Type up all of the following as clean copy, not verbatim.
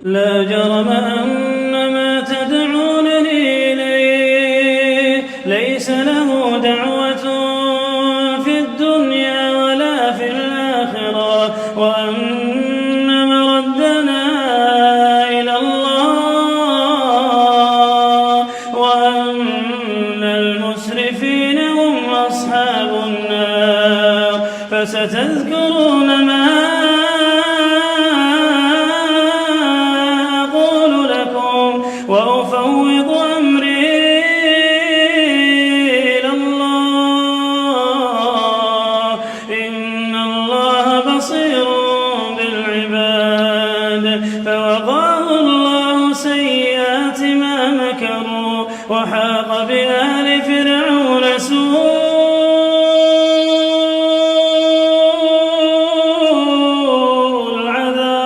لا جرم أن ما تدعونني إليه ليس له دعوة في الدنيا ولا في الآخرة، وأن مردنا إلى الله، وأن المسرفين هم أصحاب النار. فستذكرون ما وأفوض أمري إلى الله، إن الله بصير بالعباد. فوقاه الله سيئات ما مكروا، وحاق بآل فرعون سوء العذاب.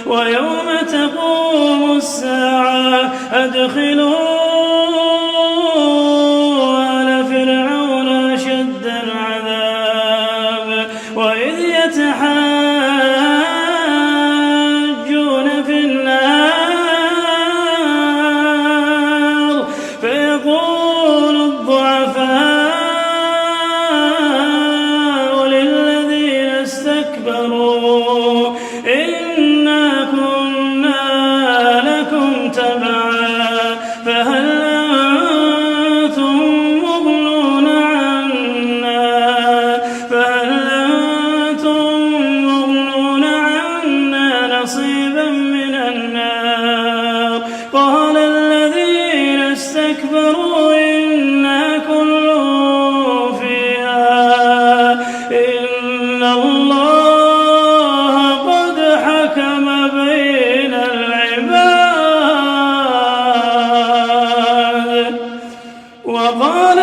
ويوم تقوم الساعة أدخلوا آل فرعون أشد العذاب. وإذ يتحاجون في النار فيقول الضعفاء للذين استكبروا إنا كنا لكم تبعا فهل أنتم مغنون عنا نصيبا من النار. قال الذين استكبروا إنا كل فيها إن الله قد حكم بين العباد. وقال